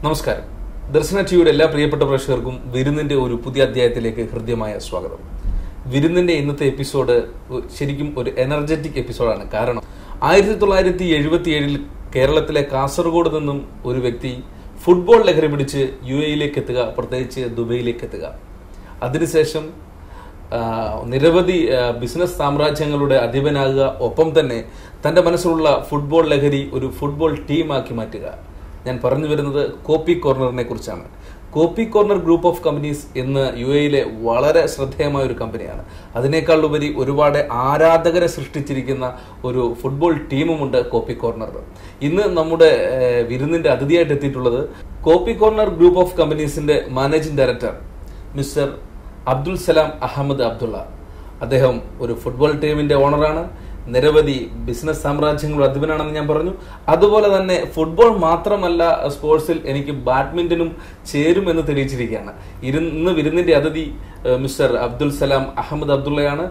നമസ്കാരം. ദർശന ടിവിയുടെ എല്ലാ പ്രിയപ്പെട്ട പ്രേക്ഷകർക്കും വിരുന്നിന്റെ ഒരു പുതിയ അധ്യായത്തിലേക്ക് ഹൃദ്യമായ സ്വാഗതം. വിരുന്നിന്റെ ഇന്നത്തെ എപ്പിസോഡ് ശരിക്കും ഒരു എനർജറ്റിക് എപ്പിസോഡാണ്. കാരണം 1977 കേരളത്തിലെ കാസർഗോഡ് നിന്നും ഒരു വ്യക്തി ഫുട്ബോൾ ലഹരി പിടിച്ച് UAE-യിലേക്ക് എത്തുക, പ്രത്യേകിച്ച് ദുബൈയിലേക്ക് എത്തുക. അതിനുശേഷം നിരവധി ബിസിനസ് സാമ്രാജ്യങ്ങളുടെ അധിപനാകുക, ഒപ്പം തന്നെ തന്റെ മനസ്സിലുള്ള ഫുട്ബോൾ ലഹരി ഒരു ഫുട്ബോൾ ടീമാക്കി മാറ്റുക. ഞാൻ പറഞ്ഞു വരുന്നത് കോപ്പി കോർണറിനെ കുറിച്ചാണ്. Copy corner group of companies എന്ന് UAE-യിലെ വളരെ ശ്രദ്ധേയമായ ഒരു കമ്പനിയാണ്. അതിനേക്കാൾ ഉപരി ഒരുപാട് ആരാധകരെ സൃഷ്ടിച്ചിരിക്കുന്ന ഒരു ഫുട്ബോൾ ടീമുമുണ്ട് കോപ്പി കോർണർ. ഇന്ന് നമ്മുടെ വിരുന്നിന്റെ അതിഥിയായിട്ട് എത്തിയിട്ടുള്ളത് കോപ്പി കോർണർ ഗ്രൂപ്പ് ഓഫ് കമ്പനീസിന്റെ managing director mister Abdul Salam Ahmed Abdullah. അദ്ദേഹം ഒരു ഫുട്ബോൾ ടീമിന്റെ ഓണറാണ്. നിരവധി ബിസിനസ് സാമ്രാജ്യങ്ങളുടെ അധിപനാണെന്ന് ഞാൻ പറഞ്ഞു. അതുപോലെ തന്നെ ഫുട്ബോൾ മാത്രമല്ല, സ്പോർട്സിൽ എനിക്ക് ബാഡ്മിന്റനും ചേരുമെന്ന് തെളിയിച്ചിരിക്കുകയാണ്. ഇന്ന് വിരുന്നിന്റെ അതിഥി മിസ്റ്റർ അബ്ദുൽ സലാം അഹമ്മദ് അബ്ദുള്ളയാണ്.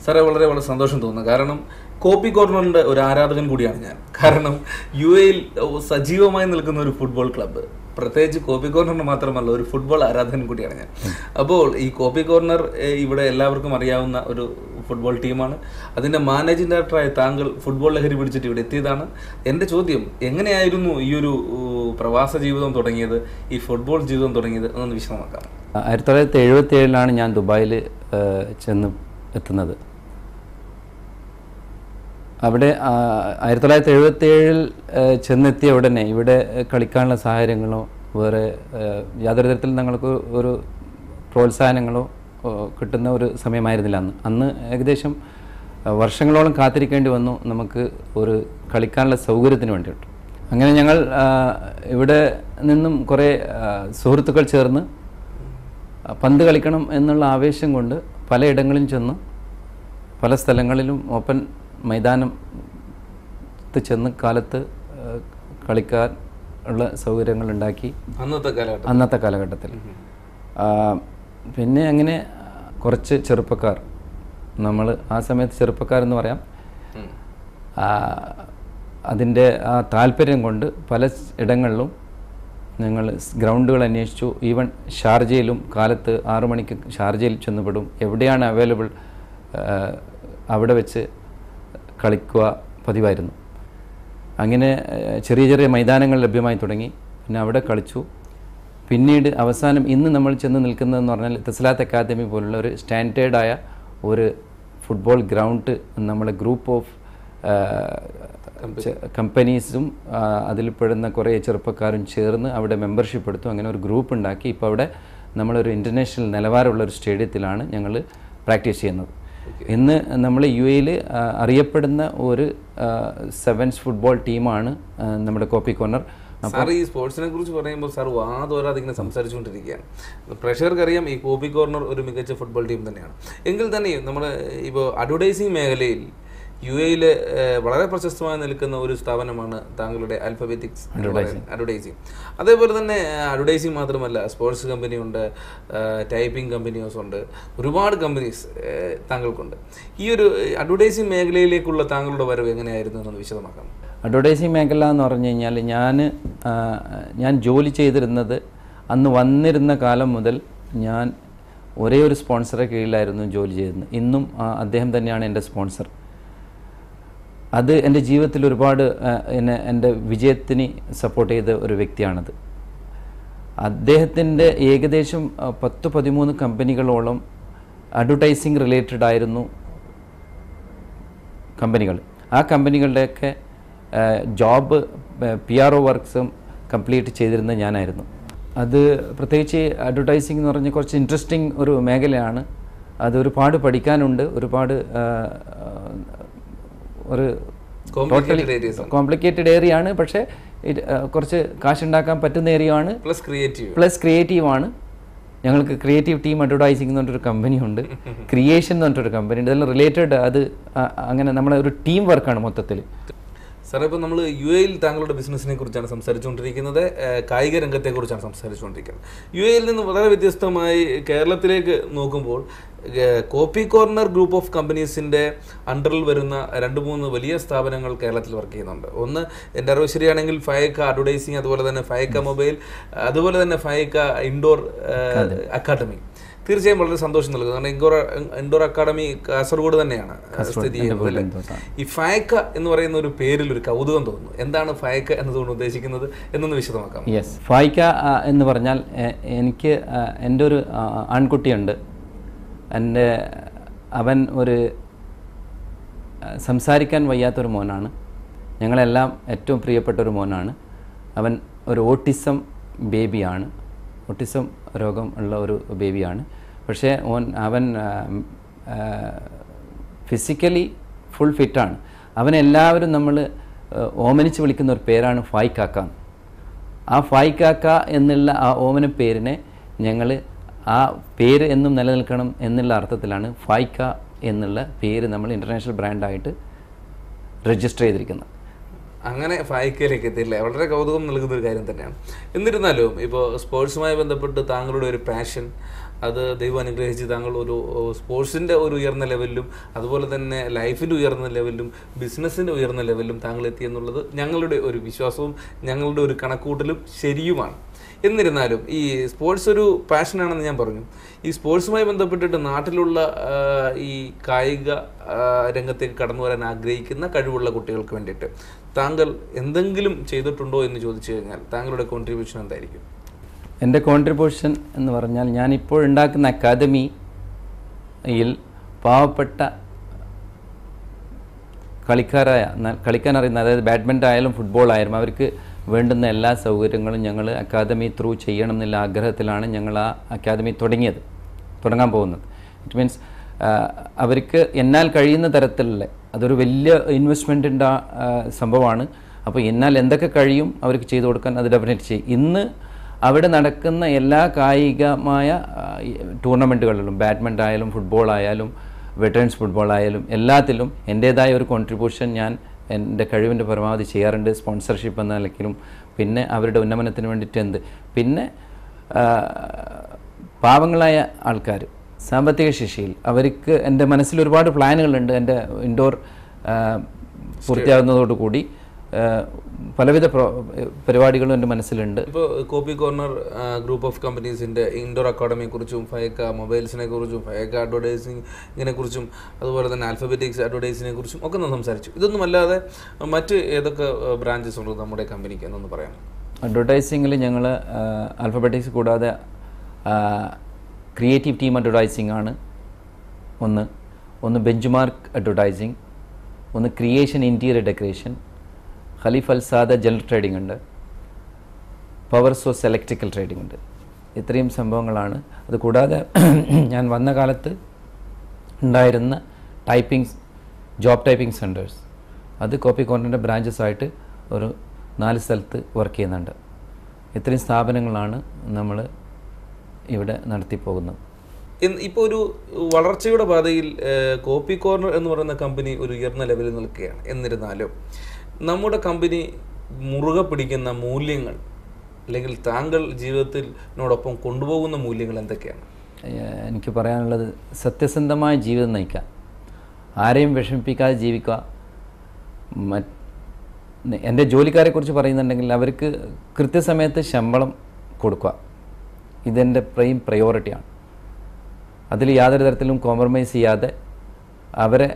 സാറേ, വളരെ വളരെ സന്തോഷം തോന്നുന്നു. കാരണം കോപ്പി കോർണറിന്റെ ഒരു ആരാധകൻ കൂടിയാണ് ഞാൻ. കാരണം UAE-യിൽ സജീവമായി നിൽക്കുന്ന ഒരു ഫുട്ബോൾ ക്ലബ്ബ്, പ്രത്യേകിച്ച് കോപ്പി കോർണറിന് മാത്രമല്ല, ഒരു ഫുട്ബോൾ ആരാധകൻ കൂടിയാണ് ഞാൻ. അപ്പോൾ ഈ കോപ്പി കോർണർ ഇവിടെ എല്ലാവർക്കും അറിയാവുന്ന ഒരു ഫുട്ബോൾ ടീമാണ്. അതിന്റെ മാനേജിംഗ് ഡയറക്ടറായ താങ്കൾ ഫുട്ബോൾ ലഹരി പിടിച്ചിട്ട് ഇവിടെ എത്തിയതാണ്. എൻ്റെ ചോദ്യം, എങ്ങനെയായിരുന്നു ഈ ഒരു പ്രവാസ ജീവിതം തുടങ്ങിയത്, ഈ ഫുട്ബോൾ ജീവിതം തുടങ്ങിയത് എന്നൊന്ന് വിശദമാക്കാം. 1977 ഞാൻ ദുബായിൽ ചെന്ന് എത്തുന്നത്. അവിടെ 1977 ചെന്നെത്തിയ ഉടനെ ഇവിടെ കളിക്കാനുള്ള സാഹചര്യങ്ങളോ വേറെ യാതൊരു തരത്തിൽ ഞങ്ങൾക്ക് ഒരു പ്രോത്സാഹനങ്ങളോ കിട്ടുന്ന ഒരു സമയമായിരുന്നില്ല അന്ന് ഏകദേശം വർഷങ്ങളോളം കാത്തിരിക്കേണ്ടി വന്നു നമുക്ക് ഒരു കളിക്കാനുള്ള സൗകര്യത്തിന് വേണ്ടിയിട്ട്. അങ്ങനെ ഞങ്ങൾ ഇവിടെ നിന്നും കുറേ സുഹൃത്തുക്കൾ ചേർന്ന് പന്ത് കളിക്കണം എന്നുള്ള ആവേശം കൊണ്ട് പലയിടങ്ങളിലും ചെന്ന് പല സ്ഥലങ്ങളിലും ഓപ്പൺ മൈതാനത്ത് ചെന്ന് കാലത്ത് കളിക്കാൻ ഉള്ള സൗകര്യങ്ങൾ ഉണ്ടാക്കി അന്നത്തെ കാലഘട്ടത്തിൽ. പിന്നെ അങ്ങനെ കുറച്ച് ചെറുപ്പക്കാർ, നമ്മൾ ആ സമയത്ത് ചെറുപ്പക്കാരെന്ന് പറയാം, അതിൻ്റെ ആ താല്പര്യം കൊണ്ട് പല ഇടങ്ങളിലും ഞങ്ങൾ ഗ്രൗണ്ടുകൾ അന്വേഷിച്ചു. ഈവൻ ഷാർജയിലും കാലത്ത് 6 മണിക്ക് ഷാർജയിൽ ചെന്നുപെടും. എവിടെയാണ് അവൈലബിൾ അവിടെ വെച്ച് കളിക്കുക പതിവായിരുന്നു. അങ്ങനെ ചെറിയ ചെറിയ മൈതാനങ്ങൾ ലഭ്യമായി തുടങ്ങി. പിന്നെ അവിടെ കളിച്ചു. പിന്നീട് അവസാനം ഇന്ന് നമ്മൾ ചെന്ന് നിൽക്കുന്നതെന്ന് പറഞ്ഞാൽ തസ്ലാത്ത് അക്കാദമി പോലുള്ള ഒരു സ്റ്റാൻഡേർഡായ ഒരു ഫുട്ബോൾ ഗ്രൗണ്ട് നമ്മളെ ഗ്രൂപ്പ് ഓഫ് കമ്പനീസും അതിൽ പെടുന്ന കുറേ ചെറുപ്പക്കാരും ചേർന്ന് അവിടെ മെമ്പർഷിപ്പ് എടുത്തു. അങ്ങനെ ഒരു ഗ്രൂപ്പ് ഉണ്ടാക്കി ഇപ്പോൾ അവിടെ നമ്മളൊരു ഇൻ്റർനാഷണൽ നിലവാരമുള്ള ഒരു സ്റ്റേഡിയത്തിലാണ് ഞങ്ങൾ പ്രാക്ടീസ് ചെയ്യുന്നത്. ഇന്ന് നമ്മൾ UAE-യിൽ അറിയപ്പെടുന്ന ഒരു സെവൻസ് ഫുട്ബോൾ ടീമാണ് നമ്മുടെ കോപ്പി കോർണർ. സാർ, ഈ സ്പോർട്സിനെ കുറിച്ച് പറയുമ്പോൾ സാർ വാതോരാതെ ഇങ്ങനെ സംസാരിച്ചുകൊണ്ടിരിക്കുകയാണ്. പ്രേക്ഷകർക്കറിയാം ഈ കോപ്പി കോർണർ ഒരു മികച്ച ഫുട്ബോൾ ടീം തന്നെയാണ്. എങ്കിൽ തന്നെയും നമ്മൾ ഇപ്പോൾ അഡ്വർടൈസിങ് മേഖലയിൽ UAE-യിൽ വളരെ പ്രശസ്തമായി നിൽക്കുന്ന ഒരു സ്ഥാപനമാണ് താങ്കളുടെ ആൽഫബറ്റിക്സ് അഡ്വർടൈസിങ്. അതേപോലെ തന്നെ അഡ്വർടൈസിങ് മാത്രമല്ല, സ്പോർട്സ് കമ്പനിയുണ്ട്, ടൈപ്പിംഗ് കമ്പനീസ് ഉണ്ട്, ഒരുപാട് കമ്പനീസ് താങ്കൾക്കുണ്ട്. ഈ ഒരു അഡ്വർടൈസിങ് മേഖലയിലേക്കുള്ള താങ്കളുടെ വരവ് എങ്ങനെയായിരുന്നു എന്നൊന്ന് വിശദമാക്കാം. അഡ്വർടൈസിങ് മേഖല എന്ന് പറഞ്ഞു കഴിഞ്ഞാൽ ഞാൻ ജോലി ചെയ്തിരുന്നത് അന്ന് വന്നിരുന്ന കാലം മുതൽ ഞാൻ ഒരേ ഒരു സ്പോൺസറെ കീഴിലായിരുന്നു ജോലി ചെയ്തിരുന്നത്. ഇന്നും അദ്ദേഹം തന്നെയാണ് എൻ്റെ സ്പോൺസർ. അത് എൻ്റെ ജീവിതത്തിൽ ഒരുപാട് എൻ്റെ വിജയത്തിന് സപ്പോർട്ട് ചെയ്ത ഒരു വ്യക്തിയാണത്. അദ്ദേഹത്തിൻ്റെ ഏകദേശം 10-13 കമ്പനികളോളം അഡ്വർടൈസിങ് റിലേറ്റഡ് ആയിരുന്നു കമ്പനികൾ. ആ കമ്പനികളുടെയൊക്കെ ജോബ് PR വർക്ക്സും കംപ്ലീറ്റ് ചെയ്തിരുന്നത് ഞാനായിരുന്നു. അത് പ്രത്യേകിച്ച് അഡ്വർടൈസിംഗ് എന്ന് പറഞ്ഞാൽ കുറച്ച് ഇൻട്രസ്റ്റിംഗ് ഒരു മേഖലയാണ്. അത് ഒരുപാട് പഠിക്കാനുണ്ട്, ഒരുപാട് ഒരു കോംപ്ലിക്കേറ്റഡ് ഏരിയ ആണ്. പക്ഷേ കുറച്ച് കാശുണ്ടാക്കാൻ പറ്റുന്ന ഏരിയ ആണ്, പ്ലസ് ക്രിയേറ്റീവാണ്. ഞങ്ങൾക്ക് ക്രിയേറ്റീവ് ടീം അഡ്വർടൈസിംഗ് എന്ന് പറഞ്ഞൊരു കമ്പനിയുണ്ട്, ക്രിയേഷൻ എന്ന് പറഞ്ഞൊരു കമ്പനി ഉണ്ട്. ഇതെല്ലാം റിലേറ്റഡ്. അത് അങ്ങനെ നമ്മളെ ഒരു ടീം വർക്കാണ് മൊത്തത്തിൽ. സാറേ, ഇപ്പോൾ നമ്മൾ UAE താങ്കളുടെ ബിസിനസ്സിനെ കുറിച്ചാണ് സംസാരിച്ചുകൊണ്ടിരിക്കുന്നത്, കായിക രംഗത്തെക്കുറിച്ചാണ് സംസാരിച്ചുകൊണ്ടിരിക്കുന്നത്. UAE നിന്ന് വളരെ വ്യത്യസ്തമായി കേരളത്തിലേക്ക് നോക്കുമ്പോൾ കോപ്പി കോർണർ ഗ്രൂപ്പ് ഓഫ് കമ്പനീസിൻ്റെ അണ്ടറിൽ വരുന്ന 2-3 വലിയ സ്ഥാപനങ്ങൾ കേരളത്തിൽ വർക്ക് ചെയ്യുന്നുണ്ട്. ഒന്ന്, എൻ്റെ അറിവ് ശരിയാണെങ്കിൽ ഫൈക്ക അഡ്വർടൈസിങ്, അതുപോലെ തന്നെ ഫൈക്ക മൊബൈൽ, അതുപോലെ തന്നെ ഫൈക്ക ഇൻഡോർ അക്കാഡമി. തീർച്ചയായും വളരെ സന്തോഷം നൽകുന്നു. കാരണം ഇൻഡോർ അക്കാഡമി കാസർഗോഡ് തന്നെയാണ് സ്ഥിതി ചെയ്യുന്നത്. ഈ ഫൈക്ക എന്ന് പറയുന്ന ഒരു പേരിൽ ഒരു കൗതുകം തോന്നുന്നു. എന്താണ് ഫൈക്ക എന്നതുകൊണ്ട് ഉദ്ദേശിക്കുന്നത് എന്നൊന്ന് വിശദമാക്കാം. യെസ്, ഫൈക്ക എന്ന് പറഞ്ഞാൽ എനിക്ക് എൻ്റെ ഒരു ആൺകുട്ടിയുണ്ട്. അവൻ ഒരു സംസാരിക്കാൻ വയ്യാത്തൊരു മോനാണ്. ഞങ്ങളെല്ലാം ഏറ്റവും പ്രിയപ്പെട്ട ഒരു മോനാണ്. അവൻ ഒരു ഓട്ടിസം ബേബിയാണ്, ഓട്ടിസം രോഗം ഉള്ള ഒരു ബേബിയാണ്. പക്ഷേ അവൻ ഫിസിക്കലി ഫുൾ ഫിറ്റാണ്. അവനെല്ലാവരും നമ്മൾ ഓമനിച്ച് വിളിക്കുന്ന ഒരു പേരാണ് ഫായ്ക്കാക്ക. ആ ഫായ്ക്കാക്ക എന്നുള്ള ആ ഓമന പേരിനെ ഞങ്ങൾ ആ പേര് എന്നും നിലനിൽക്കണം എന്നുള്ള അർത്ഥത്തിലാണ് ഫൈക്ക എന്നുള്ള പേര് നമ്മൾ ഇൻ്റർനാഷണൽ ബ്രാൻഡായിട്ട് രജിസ്റ്റർ ചെയ്തിരിക്കുന്നത്. അങ്ങനെ ഫൈക്കയിലേക്ക് എത്തിയില്ലേ, വളരെ കൗതുകം നൽകുന്ന ഒരു കാര്യം തന്നെയാണ്. എന്നിരുന്നാലും ഇപ്പോൾ സ്പോർട്സുമായി ബന്ധപ്പെട്ട് താങ്കളുടെ ഒരു പാഷൻ, അത് ദൈവം അനുഗ്രഹിച്ച് താങ്കൾ ഒരു സ്പോർട്സിൻ്റെ ഒരു ഉയർന്ന ലെവലിലും അതുപോലെ തന്നെ ലൈഫിൻ്റെ ഉയർന്ന ലെവലിലും ബിസിനസ്സിൻ്റെ ഉയർന്ന ലെവലിലും താങ്കൾ എത്തിയെന്നുള്ളത് ഞങ്ങളുടെ ഒരു വിശ്വാസവും ഞങ്ങളുടെ ഒരു കണക്കൂട്ടലും ശരിയുമാണ്. എന്നിരുന്നാലും ഈ സ്പോർട്സ് ഒരു പാഷനാണെന്ന് ഞാൻ പറഞ്ഞു. ഈ സ്പോർട്സുമായി ബന്ധപ്പെട്ടിട്ട് നാട്ടിലുള്ള ഈ കായിക രംഗത്തേക്ക് കടന്നു വരാൻ ആഗ്രഹിക്കുന്ന കഴിവുള്ള കുട്ടികൾക്ക് വേണ്ടിയിട്ട് താങ്കൾ എന്തെങ്കിലും ചെയ്തിട്ടുണ്ടോ എന്ന് ചോദിച്ചു കഴിഞ്ഞാൽ താങ്കളുടെ കോൺട്രിബ്യൂഷൻ എന്തായിരിക്കും? എൻ്റെ കോൺട്രിബ്യൂഷൻ എന്ന് പറഞ്ഞാൽ ഞാനിപ്പോൾ ഉണ്ടാക്കുന്ന അക്കാദമിയിൽ പാവപ്പെട്ട കളിക്കാൻ അറിയുന്ന, അതായത് ബാഡ്മിൻ്റൺ ആയാലും ഫുട്ബോൾ ആയാലും അവർക്ക് വേണ്ടുന്ന എല്ലാ സൗകര്യങ്ങളും ഞങ്ങൾ അക്കാദമി ത്രൂ ചെയ്യണം എന്നുള്ള ആഗ്രഹത്തിലാണ് ഞങ്ങൾ ആ അക്കാദമി തുടങ്ങാൻ പോകുന്നത്. ഇറ്റ് മീൻസ് അവർക്ക് എന്നാൽ കഴിയുന്ന തരത്തിലുള്ള, അതൊരു വലിയ ഇൻവെസ്റ്റ്മെൻറ്റിൻ്റെ സംഭവമാണ്. അപ്പോൾ എന്നാൽ എന്തൊക്കെ കഴിയും അവർക്ക് ചെയ്തു കൊടുക്കാൻ അത് ഡെഫിനറ്റ് ചെയ്യും. ഇന്ന് അവിടെ നടക്കുന്ന എല്ലാ കായികമായ ടൂർണമെൻറ്റുകളിലും, ബാഡ്മിൻ്റൺ ആയാലും ഫുട്ബോൾ ആയാലും വെറ്ററൻസ് ഫുട്ബോൾ ആയാലും എല്ലാത്തിലും എൻ്റേതായ ഒരു കോൺട്രിബ്യൂഷൻ ഞാൻ എൻ്റെ കഴിവിൻ്റെ പരമാവധി ചെയ്യാറുണ്ട്. സ്പോൺസർഷിപ്പ് എന്ന നിലയ്ക്കും പിന്നെ അവരുടെ ഉന്നമനത്തിന് വേണ്ടിയിട്ട് പിന്നെ പാവങ്ങളായ ആൾക്കാർ സാമ്പത്തിക ശേഷിയിൽ അവർക്ക് എൻ്റെ മനസ്സിൽ ഒരുപാട് പ്ലാനുകളുണ്ട്. എൻ്റെ ഇൻഡോർ പൂർത്തിയാകുന്നതോടുകൂടി പലവിധ പരിപാടികളും എൻ്റെ മനസ്സിലുണ്ട്. ഇപ്പോൾ കോപ്പി കോർണർ ഗ്രൂപ്പ് ഓഫ് കമ്പനീസിൻ്റെ ഇൻഡോർ അക്കാഡമിയെക്കുറിച്ചും ഫൈക്ക മൊബൈൽസിനെ കുറിച്ചും ഫൈക്ക അഡ്വർടൈസിങ്ങിനെ കുറിച്ചും അതുപോലെ തന്നെ ആൽഫബറ്റിക്സ് അഡ്വർടൈസിങ്ങിനെ കുറിച്ചും ഒക്കെ നാം സംസാരിച്ചു. ഇതൊന്നും അല്ലാതെ മറ്റ് ഏതൊക്കെ ബ്രാഞ്ചസ് ഉണ്ട് നമ്മുടെ കമ്പനിക്ക് എന്നൊന്ന് പറയാം? അഡ്വർടൈസിങ്ങിൽ ഞങ്ങൾ ആൽഫബറ്റിക്സ് കൂടാതെ ക്രിയേറ്റീവ് ടീം അഡ്വർടൈസിംഗ് ആണ് ഒന്ന് ബെഞ്ച് മാർക്ക് അഡ്വർടൈസിംഗ്, ഒന്ന് creation interior decoration, Khalif Alsada general trading ഉണ്ട്, പവർ സോഴ്സ് ഇലക്ട്രിക്കൽ ട്രേഡിംഗ് ഉണ്ട്. ഇത്രയും സംഭവങ്ങളാണ്. അതുകൂടാതെ ഞാൻ വന്ന കാലത്ത് ഉണ്ടായിരുന്ന ജോബ് ടൈപ്പിംഗ് സെൻറ്റേഴ്സ്, അത് കോപ്പി കോർണറിൻ്റെ ബ്രാഞ്ചസ് ആയിട്ട് ഒരു 4 സ്ഥലത്ത് വർക്ക് ചെയ്യുന്നുണ്ട്. ഇത്രയും സ്ഥാപനങ്ങളാണ് നമ്മൾ ഇവിടെ നടത്തിപ്പോകുന്നത്. ഇപ്പോൾ ഒരു വളർച്ചയുടെ പാതയിൽ കോപ്പി കോർണർ എന്ന് പറയുന്ന കമ്പനി ഒരു ഉയർന്ന ലെവലിൽ നിൽക്കുകയാണ്. എന്നിരുന്നാലും നമ്മുടെ കമ്പനി മുറുകെ പിടിക്കുന്ന മൂല്യങ്ങൾ അല്ലെങ്കിൽ താങ്കൾ ജീവിതത്തിനോടൊപ്പം കൊണ്ടുപോകുന്ന മൂല്യങ്ങൾ എന്തൊക്കെയാണ്? എനിക്ക് പറയാനുള്ളത്, സത്യസന്ധമായ ജീവിതം നയിക്കുക, ആരെയും വിഷമിപ്പിക്കാതെ ജീവിക്കുക, എൻ്റെ ജോലിക്കാരെക്കുറിച്ച് പറയുന്നുണ്ടെങ്കിൽ അവർക്ക് കൃത്യസമയത്ത് ശമ്പളം കൊടുക്കുക, ഇതെൻ്റെ പ്രയോറിറ്റിയാണ്. അതിൽ യാതൊരു തരത്തിലും കോംപ്രമൈസ് ചെയ്യാതെ അവരെ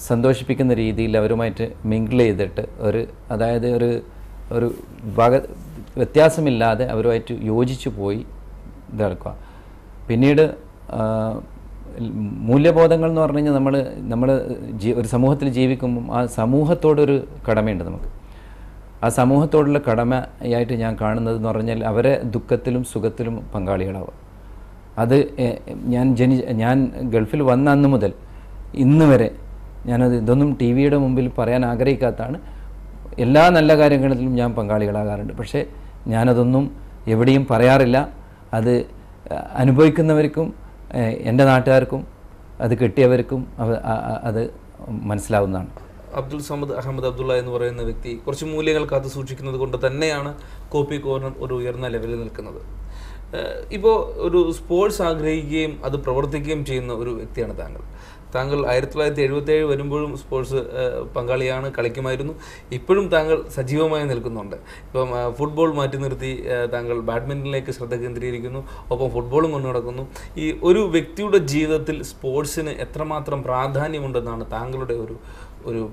സന്തോഷിപ്പിക്കുന്ന രീതിയിൽ അവരുമായിട്ട് മിങ്കിൾ ചെയ്തിട്ട് അതായത് ഒരു വ്യത്യാസമില്ലാതെ അവരുമായിട്ട് യോജിച്ചു പോയി ഇതെടുക്കുക. പിന്നീട് മൂല്യബോധങ്ങൾ എന്ന് പറഞ്ഞു കഴിഞ്ഞാൽ നമ്മൾ ഒരു സമൂഹത്തിൽ ജീവിക്കുമ്പം ആ സമൂഹത്തോടൊരു കടമയുണ്ട് നമുക്ക്. ആ സമൂഹത്തോടുള്ള കടമയായിട്ട് ഞാൻ കാണുന്നത് എന്ന് പറഞ്ഞാൽ അവരെ ദുഃഖത്തിലും സുഖത്തിലും പങ്കാളികളാവുക. അത് ഞാൻ ഗൾഫിൽ വന്ന അന്ന് മുതൽ ഇന്ന് വരെ ഇതൊന്നും ടി വിയുടെ മുമ്പിൽ പറയാൻ ആഗ്രഹിക്കാത്തതാണ്. എല്ലാ നല്ല കാര്യങ്ങളിലും ഞാൻ പങ്കാളികളാകാറുണ്ട്. പക്ഷേ ഞാനതൊന്നും എവിടെയും പറയാറില്ല. അത് അനുഭവിക്കുന്നവർക്കും എൻ്റെ നാട്ടുകാർക്കും അത് കിട്ടിയവർക്കും അത് മനസ്സിലാവുന്നതാണ്. അബ്ദുൾ സമദ് അഹമ്മദ് അബ്ദുള്ള എന്ന് പറയുന്ന വ്യക്തി കുറച്ച് മൂല്യങ്ങൾ കാത്തു സൂക്ഷിക്കുന്നത് കൊണ്ട് തന്നെയാണ് കോപ്പി കോർണർ ഒരു ഉയർന്ന ലെവലിൽ നിൽക്കുന്നത്. ഇപ്പോൾ ഒരു സ്പോർട്സ് ആഗ്രഹിക്കുകയും അത് പ്രവർത്തിക്കുകയും ചെയ്യുന്ന ഒരു വ്യക്തിയാണ് താങ്കൾ 1977 വരുമ്പോഴും സ്പോർട്സ് പങ്കാളിയാണ്, കളിക്കുമായിരുന്നു. ഇപ്പോഴും താങ്കൾ സജീവമായി നിൽക്കുന്നുണ്ട്. ഇപ്പം ഫുട്ബോൾ മാറ്റി നിർത്തി താങ്കൾ ബാഡ്മിൻ്റണിലേക്ക് ശ്രദ്ധ കേന്ദ്രീകരിക്കുന്നു, ഒപ്പം ഫുട്ബോളും കൊണ്ടു നടക്കുന്നു. ഈ ഒരു വ്യക്തിയുടെ ജീവിതത്തിൽ സ്പോർട്സിന് എത്രമാത്രം പ്രാധാന്യമുണ്ടെന്നാണ് താങ്കളുടെ ഒരു